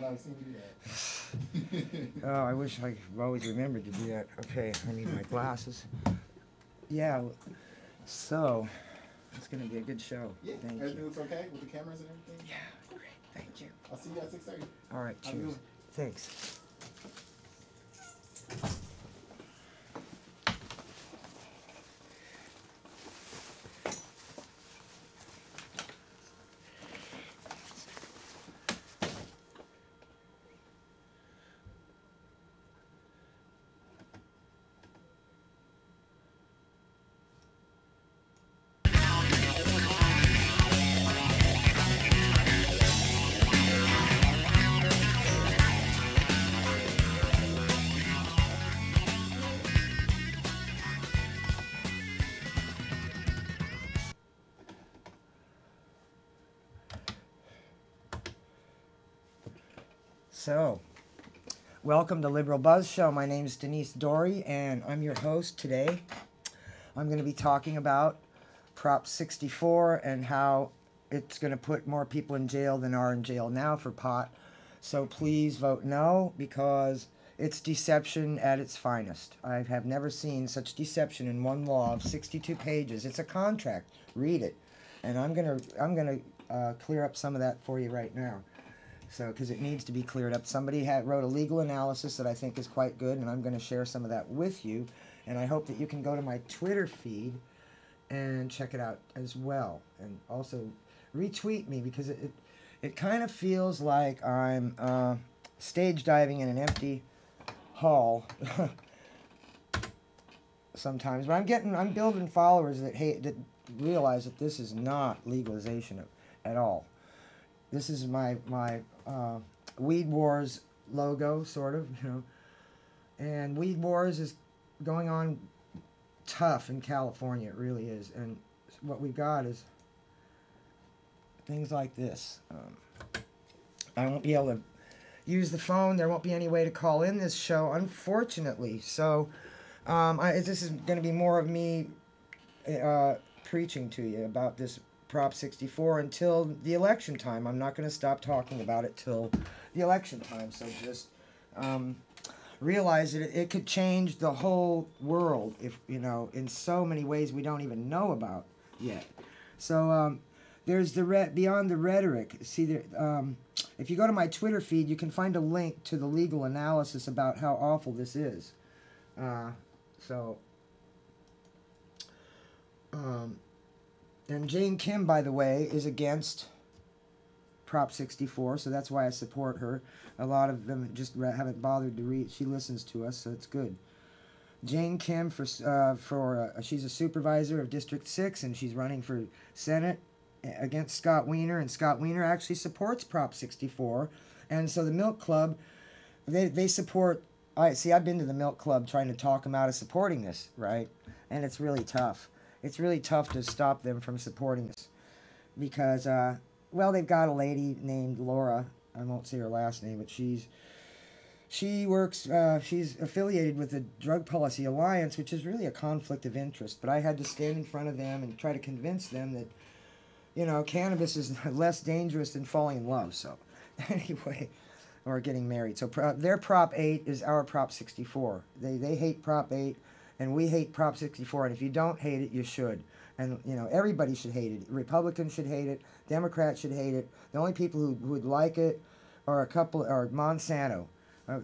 I've seen you do that. Oh, I wish I always remembered to do that. Okay, I need my glasses. Yeah, so it's going to be a good show. Yeah, Thank everything you. looks okay with the cameras and everything? Yeah, great. Thank you. I'll see you at 6:30. All right, cheers. Thanks. So, welcome to Liberal Buzz Show. My name is Denise Dory, and I'm your host today. I'm going to be talking about Prop 64 and how it's going to put more people in jail than are in jail now for pot. So please vote no, because it's deception at its finest. I have never seen such deception in one law of 62 pages. It's a contract. Read it. And I'm gonna clear up some of that for you right now. So, because it needs to be cleared up. Somebody wrote a legal analysis that I think is quite good, and I'm going to share some of that with you. And I hope that you can go to my Twitter feed and check it out as well. And also retweet me, because it kind of feels like I'm stage diving in an empty hall sometimes. But I'm building followers that realize that this is not legalization at all. This is my Weed Wars logo, sort of, you know. And Weed Wars is going on tough in California. It really is. And what we got is things like this. I won't be able to use the phone. There won't be any way to call in this show, unfortunately. So this is going to be more of me preaching to you about this Prop 64 until the election time. I'm not going to stop talking about it till the election time. So just realize that it could change the whole world, if you know, in so many ways we don't even know about yet. So there's beyond the rhetoric. See, if you go to my Twitter feed, you can find a link to the legal analysis about how awful this is. And Jane Kim, by the way, is against Prop 64, so that's why I support her. A lot of them just haven't bothered to read. She listens to us, so it's good. Jane Kim, she's a supervisor of District 6, and she's running for Senate against Scott Wiener, and Scott Wiener actually supports Prop 64. And so the Milk Club, they support... I've been to the Milk Club trying to talk them out of supporting this, right? And it's really tough. It's really tough to stop them from supporting this because, well, they've got a lady named Laura. I won't say her last name, but she's affiliated with the Drug Policy Alliance, which is really a conflict of interest. But I had to stand in front of them and try to convince them that, you know, cannabis is less dangerous than falling in love. So, anyway, or getting married. So their Prop 8 is our Prop 64. They hate Prop 8. And we hate Prop 64, and if you don't hate it, you should. And, you know, everybody should hate it. Republicans should hate it. Democrats should hate it. The only people who would like it are Monsanto.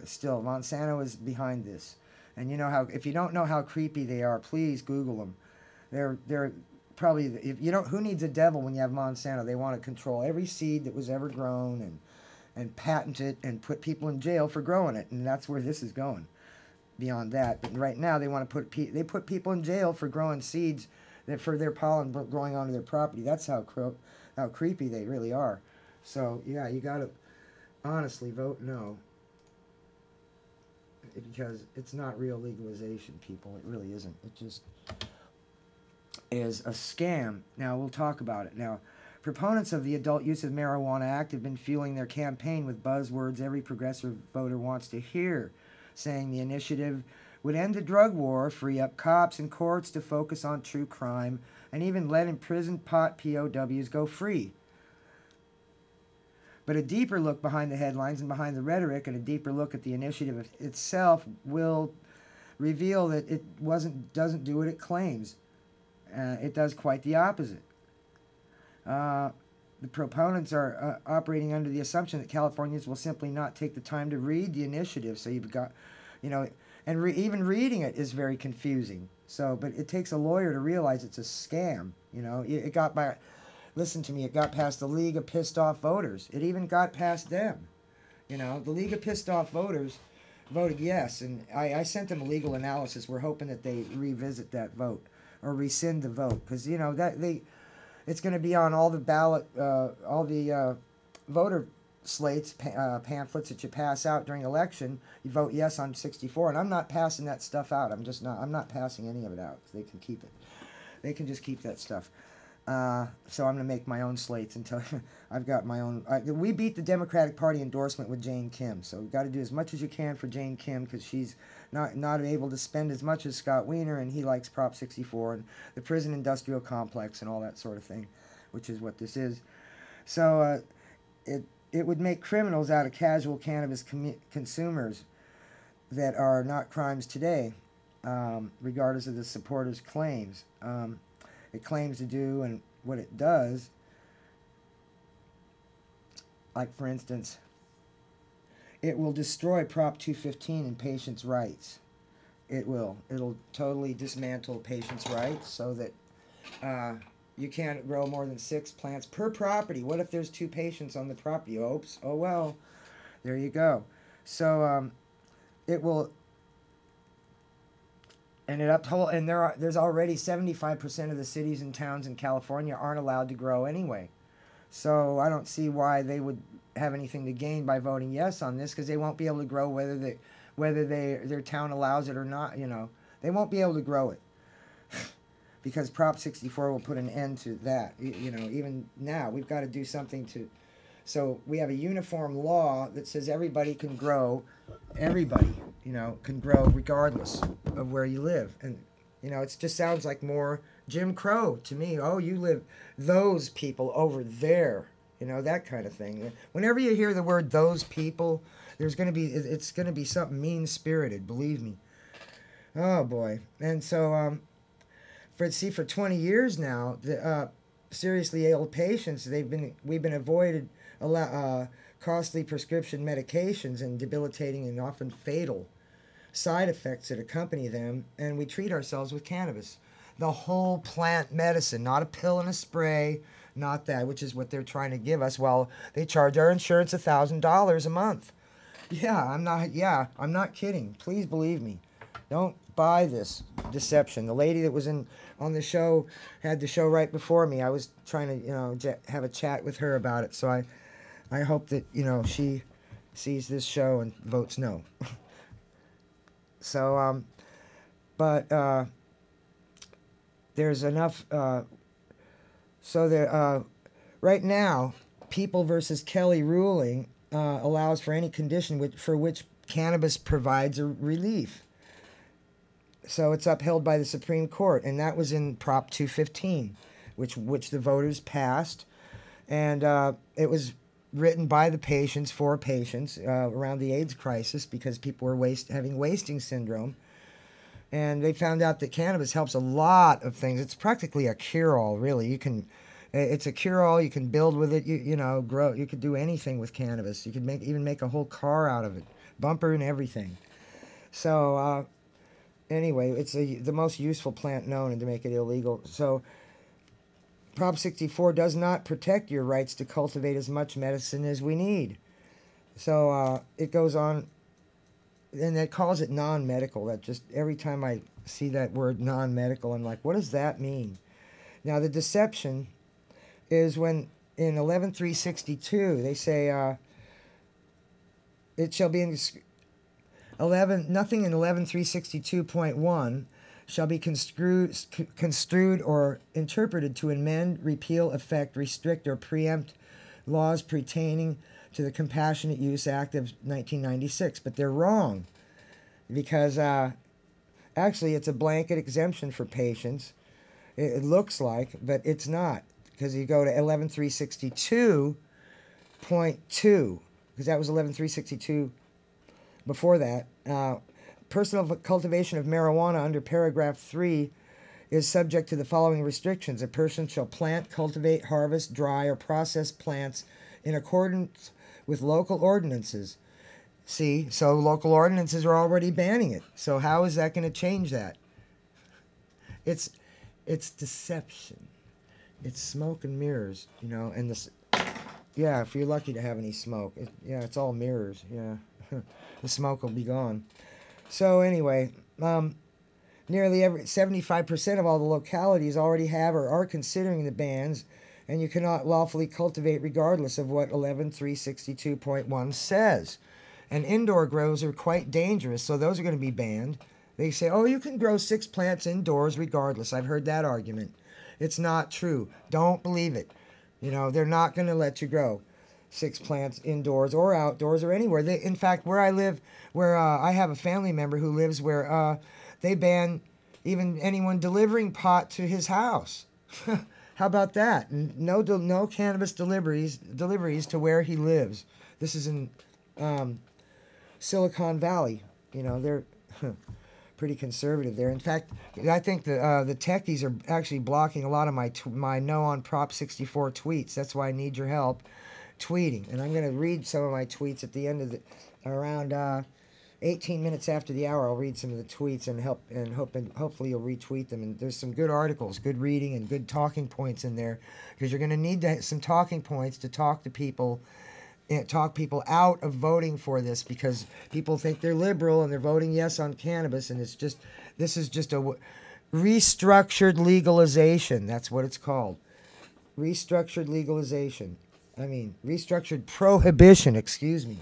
Still, Monsanto is behind this. And you know how, if you don't know how creepy they are, please Google them. They're probably, who needs a devil when you have Monsanto? They want to control every seed that was ever grown and patent it and put people in jail for growing it. And that's where this is going. Beyond that, but right now they want to put people in jail for growing seeds for their pollen growing onto their property. That's how creepy they really are. So yeah, you gotta honestly vote no, because it's not real legalization, people. It really isn't. It just is a scam. Now we'll talk about it. Now, proponents of the Adult Use of Marijuana Act have been fueling their campaign with buzzwords every progressive voter wants to hear, saying the initiative would end the drug war, free up cops and courts to focus on true crime, and even let imprisoned pot POWs go free. But a deeper look behind the headlines and behind the rhetoric, and a deeper look at the initiative itself, will reveal that it doesn't do what it claims. It does quite the opposite. The proponents are operating under the assumption that Californians will simply not take the time to read the initiative. So you've got, and even reading it is very confusing. So, but it takes a lawyer to realize it's a scam. Listen to me, it got past the League of Pissed Off Voters. It even got past them. The League of Pissed Off Voters voted yes, and I sent them a legal analysis. We're hoping that they revisit that vote or rescind the vote, because it's going to be on all the ballot, all the voter slates, pamphlets that you pass out during election. You vote yes on 64, and I'm not passing that stuff out. I'm not passing any of it out. They can keep it. They can just keep that stuff. So I'm going to make my own slates until I've got my own. We beat the Democratic Party endorsement with Jane Kim, so we've got to do as much as you can for Jane Kim, because she's not able to spend as much as Scott Wiener, and he likes Prop 64 and the prison industrial complex and all that sort of thing, which is what this is. So it would make criminals out of casual cannabis consumers that are not crimes today, regardless of the supporters' claims. It claims to do, and what it does, like for instance, it will destroy Prop 215 and patients' rights. It'll totally dismantle patients' rights so that you can't grow more than 6 plants per property. What if there's 2 patients on the property? Oops. Oh well. There you go. So it will. And there's already 75% of the cities and towns in California aren't allowed to grow anyway. So I don't see why they would have anything to gain by voting yes on this, because they won't be able to grow whether their town allows it or not. They won't be able to grow it because Prop 64 will put an end to that. Even now we've got to do something to. So we have a uniform law that says everybody can grow. Everybody, can grow regardless of where you live. And, it just sounds like more Jim Crow to me. Oh, you live, those people over there, that kind of thing. Whenever you hear the word those people, it's going to be something mean-spirited, believe me. Oh, boy. And so, for 20 years now, the seriously ill patients, we've been avoided costly prescription medications and debilitating and often fatal side effects that accompany them, and we treat ourselves with cannabis. The whole plant medicine, not a pill and a spray, not that, which is what they're trying to give us, while they charge our insurance $1,000 a month. I'm not kidding. Please believe me. Don't buy this deception. The lady that was on the show had the show right before me. I was trying to, have a chat with her about it, so I hope that, she sees this show and votes no. So, but there's enough, right now, People versus Kelly ruling allows for any condition for which cannabis provides a relief. So it's upheld by the Supreme Court, and that was in Prop 215, which the voters passed, and it was written by the patients for patients around the AIDS crisis, because people were having wasting syndrome, and they found out that cannabis helps a lot of things. It's practically a cure-all, really. It's a cure-all. You can build with it. Grow. You could do anything with cannabis. You could even make a whole car out of it, bumper and everything. So anyway, it's the most useful plant known, and to make it illegal. So Prop 64 does not protect your rights to cultivate as much medicine as we need. So it goes on, and it calls it non-medical. That just, every time I see that word non-medical, I'm like, what does that mean? Now, the deception is when in 11.362 they say it shall be in nothing in 11.362.1 shall be construed or interpreted to amend, repeal, affect, restrict, or preempt laws pertaining to the Compassionate Use Act of 1996. But they're wrong, because actually it's a blanket exemption for patients. It looks like, but it's not, because you go to 11.362, 11.2, because that was 11.362 before that. Personal cultivation of marijuana under paragraph 3 is subject to the following restrictions. A person shall plant, cultivate, harvest, dry, or process plants in accordance with local ordinances. See, so local ordinances are already banning it. So how is that going to change that? It's deception. It's smoke and mirrors, you know, and this, yeah, if you're lucky to have any smoke. It's all mirrors, yeah. The smoke will be gone. So anyway, nearly 75% of all the localities already have or are considering the bans, and you cannot lawfully cultivate regardless of what 11.362.1 says. And indoor grows are quite dangerous, so those are going to be banned. They say, oh, you can grow 6 plants indoors regardless. I've heard that argument. It's not true. Don't believe it. You know, they're not going to let you grow 6 plants indoors or outdoors or anywhere. In fact, where I live, where I have a family member who lives where they ban even anyone delivering pot to his house. How about that? No cannabis deliveries to where he lives. This is in Silicon Valley. You know, they're pretty conservative there. In fact, I think the techies are actually blocking a lot of my no on Prop64 tweets. That's why I need your help tweeting. And I'm going to read some of my tweets at the end of around 18 minutes after the hour. I'll read some of the tweets and hopefully you'll retweet them. And there's some good articles, good reading, and good talking points in there, because you're going to need some talking points to talk people out of voting for this, because people think they're liberal and they're voting yes on cannabis, and this is just a restructured legalization. That's what it's called. Restructured legalization. I mean, restructured prohibition, excuse me.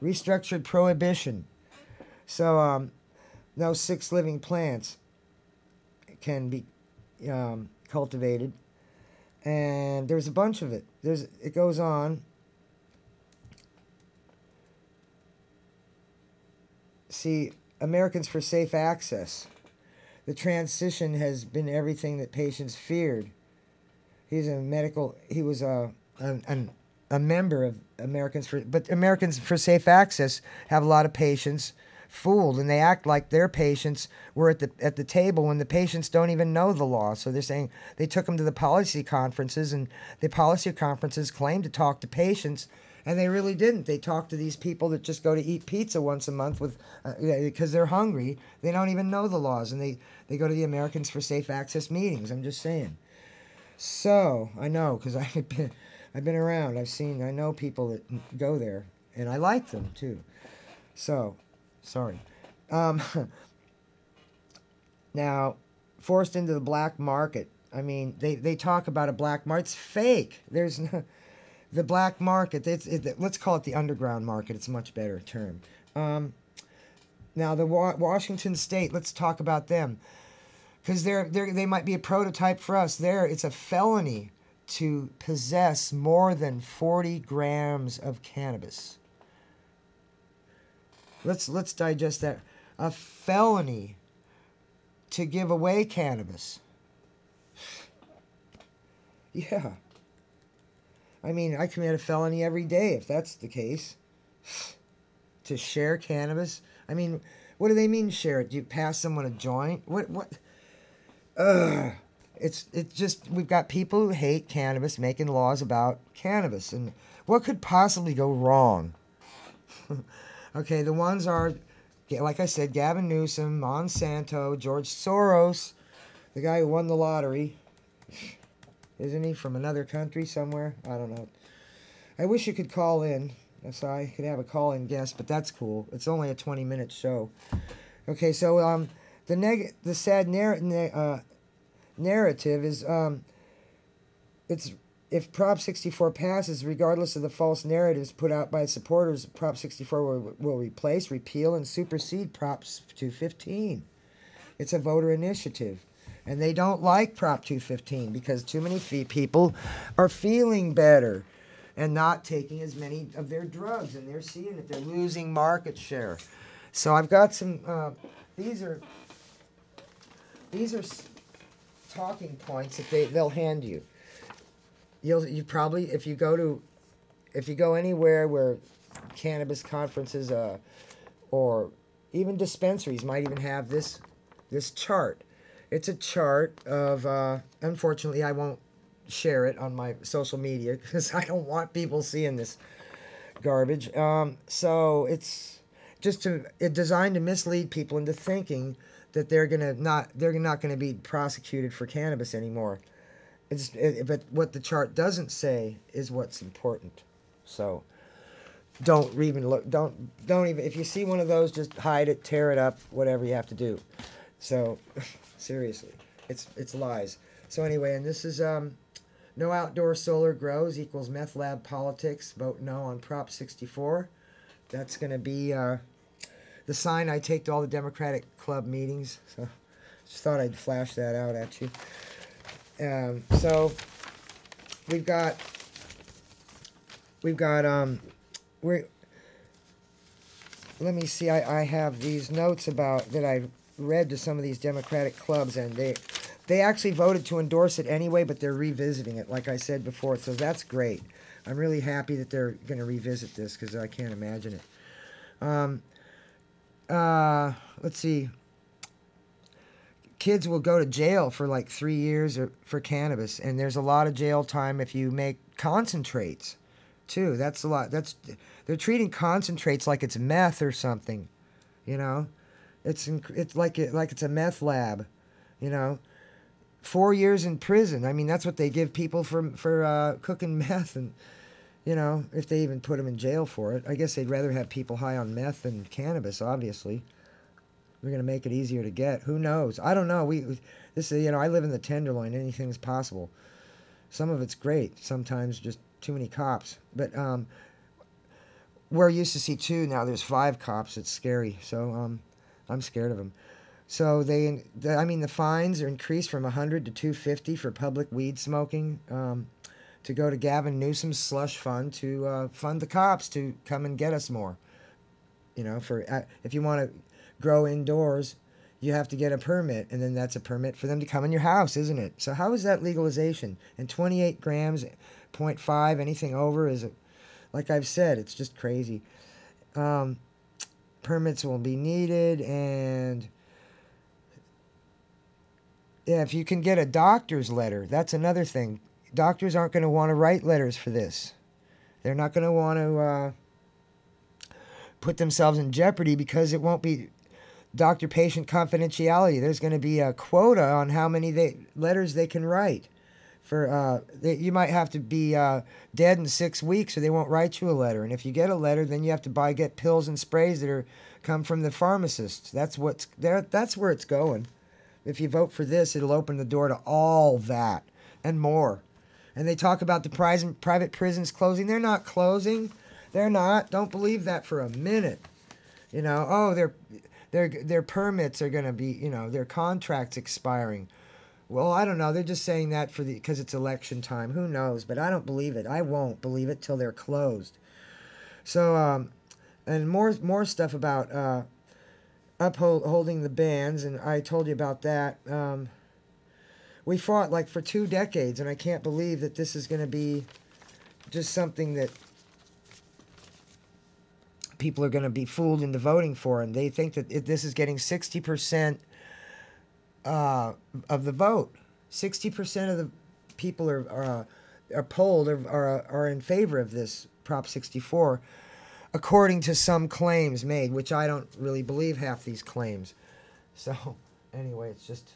Restructured prohibition. So, no 6 living plants can be cultivated. And there's a bunch of it. It goes on. See, Americans for Safe Access. The transition has been everything that patients feared. He was a member of but Americans for Safe Access have a lot of patients fooled, and they act like their patients were at the table when the patients don't even know the law. So they're saying they took them to the policy conferences, and the policy conferences claimed to talk to patients, and they really didn't. They talked to these people that just go to eat pizza once a month because they're hungry. They don't even know the laws, and they go to the Americans for Safe Access meetings. I'm just saying. So I know, because I've been around. I know people that go there, and I like them too. So, sorry. Now, forced into the black market. I mean, they talk about a black market. It's fake. There's no, the black market. Let's call it the underground market. It's a much better term. Now, the Washington State. Let's talk about them, because they might be a prototype for us. It's a felony to possess more than 40 grams of cannabis. Let's digest that. A felony to give away cannabis. Yeah. I mean, I commit a felony every day if that's the case. To share cannabis? I mean, what do they mean share it? Do you pass someone a joint? What? It's just, we've got people who hate cannabis making laws about cannabis, and what could possibly go wrong? Okay, the ones are, like I said, Gavin Newsom, Monsanto, George Soros, the guy who won the lottery. Isn't he from another country somewhere? I don't know. I wish you could call in, so I could have a call-in guest, but that's cool. It's only a 20-minute show. Okay, so the sad narrative is it's if Prop 64 passes, regardless of the false narratives put out by supporters, Prop 64 will replace, repeal, and supersede Prop 215. It's a voter initiative. And they don't like Prop 215 because too many people are feeling better and not taking as many of their drugs, and they're seeing that they're losing market share. So I've got some, these are talking points that they'll hand you. You probably, if you go to if you go anywhere where cannabis conferences or even dispensaries might even have this chart. It's a chart of, unfortunately, I won't share it on my social media because I don't want people seeing this garbage. So it's designed to mislead people into thinking that they're not gonna be prosecuted for cannabis anymore. But what the chart doesn't say is what's important. So don't even look. Don't even. If you see one of those, just hide it, tear it up, whatever you have to do. So seriously, it's lies. So anyway, and this is no outdoor solar grows equals meth lab politics. Vote no on Prop 64. That's going to be the sign I take to all the Democratic club meetings. So just thought I'd flash that out at you. So we've got we're let me see. I have these notes about that I've read to some of these Democratic clubs, and they actually voted to endorse it anyway, but they're revisiting it, like I said before. So that's great. I'm really happy that they're going to revisit this because I can't imagine it. Let's see. Kids will go to jail for like 3 years for cannabis, and there's a lot of jail time if you make concentrates, too. That's a lot. They're treating concentrates like it's meth or something, you know. It's like it's a meth lab, you know. 4 years in prison. I mean, that's what they give people for cooking meth, and you know, if they even put them in jail for it. I guess they'd rather have people high on meth than cannabis, obviously. We're going to make it easier to get. Who knows? I don't know. This is, you know, I live in the Tenderloin. Anything's possible. Some of it's great. Sometimes just too many cops. But where I used to see 2, now there's 5 cops. It's scary. So I'm scared of them. So the fines are increased from $100 to $250 for public weed smoking. To go to Gavin Newsom's slush fund to fund the cops to come and get us more. You know, if you want to grow indoors, you have to get a permit, and then that's a permit for them to come in your house, isn't it? So how is that legalization? And 28 grams, 0.5, anything over is, like I've said, it's just crazy. Permits will be needed, and yeah, if you can get a doctor's letter, that's another thing. Doctors aren't going to want to write letters for this. They're not going to want to put themselves in jeopardy because it won't be doctor-patient confidentiality. There's going to be a quota on how many letters they can write. You might have to be dead in 6 weeks, or they won't write you a letter. And if you get a letter, then you have to get pills and sprays that come from the pharmacists. That's where it's going. If you vote for this, it'll open the door to all that and more. And they talk about the private prisons closing. They're not closing. They're not. Don't believe that for a minute. You know, their permits are going to be, you know, their contracts expiring. Well, I don't know. They're just saying that because it's election time. Who knows? But I don't believe it. I won't believe it till they're closed. So, and more stuff about upholding the bans, and I told you about that. We fought like for 2 decades, and I can't believe that this is going to be just something that people are going to be fooled into voting for, and they think that this is getting 60% of the vote. 60% of the people are polled are in favor of this Prop 64, according to some claims made, which I don't really believe half these claims. So anyway, it's just,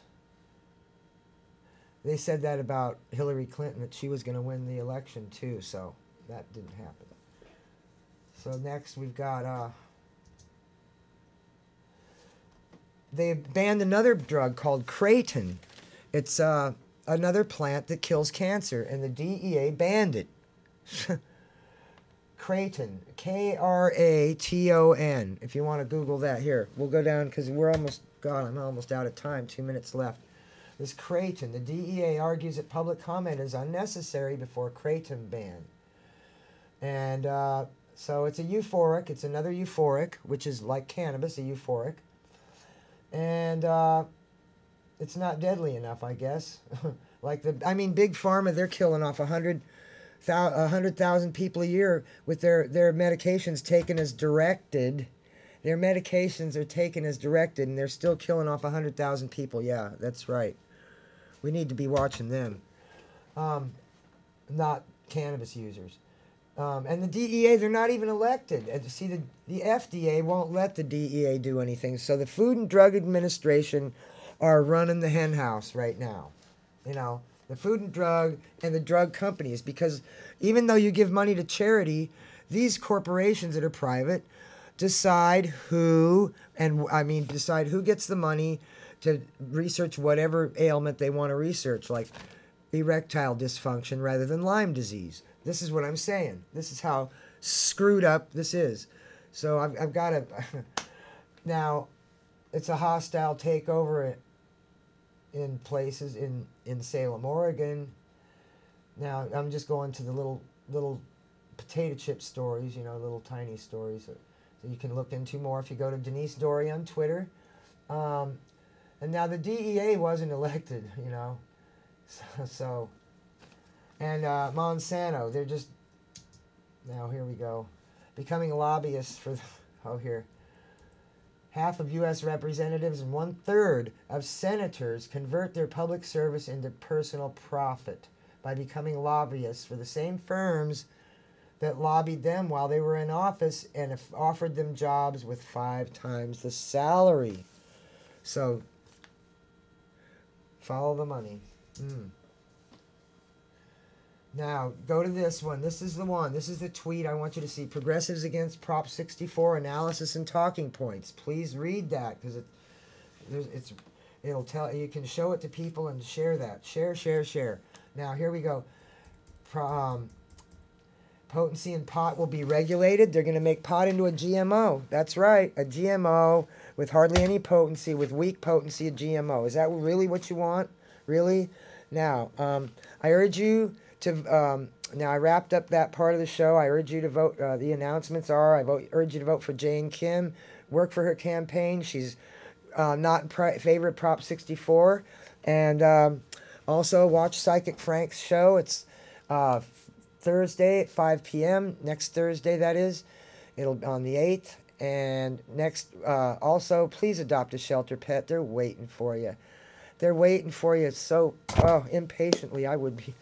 they said that about Hillary Clinton, that she was going to win the election too, so that didn't happen. So next we've got, they banned another drug called kratom. It's another plant that kills cancer, and the DEA banned it. Kratom, Kraton. If you want to Google that, here, we'll go down because I'm almost out of time, 2 minutes left. This kratom, the DEA argues that public comment is unnecessary before kratom ban. And so it's a euphoric. It's another euphoric, which is like cannabis, a euphoric. And it's not deadly enough, I guess. Big pharma, they're killing off 100 100,000 people a year with their medications taken as directed. Their medications are taken as directed, and they're still killing off 100,000 people. Yeah, that's right. We need to be watching them, not cannabis users. And the DEA, they're not even elected. And see, the FDA won't let the DEA do anything. So the Food and Drug Administration are running the hen house right now. You know, the food and drug and the drug companies, because even though you give money to charity, these corporations that are private decide who gets the money to research whatever ailment they want to research, like erectile dysfunction rather than Lyme disease. This is what I'm saying. This is how screwed up this is. So I've got to... Now, it's a hostile takeover in places in Salem, Oregon. Now, I'm just going to the little potato chip stories, you know, little tiny stories that you can look into more if you go to Denise Dory on Twitter. And now the DEA wasn't elected, you know. So and Monsanto, they're just... Now, here we go. Becoming lobbyists for... here. Half of U.S. representatives and 1/3 of senators convert their public service into personal profit by becoming lobbyists for the same firms that lobbied them while they were in office and offered them jobs with 5 times the salary. So, follow the money. Now, go to this one. This is the one. This is the tweet I want you to see. Progressives against Prop64 analysis and talking points. Please read that, because it'll tell you. Can show it to people and share that. Share. Now, here we go. Potency in pot will be regulated. They're going to make pot into a GMO. That's right, a GMO with hardly any potency, with weak potency, a GMO. Is that really what you want? Really? Now, I urge you to... now, I wrapped up that part of the show. I urge you to vote. The announcements are, urge you to vote for Jane Kim. Work for her campaign. She's not in favor of Prop 64. And also watch Psychic Frank's show. It's Thursday at 5 p.m. Next Thursday, that is. It'll be on the 8th. And next, also, please adopt a shelter pet. They're waiting for you. They're waiting for you so impatiently. I would be...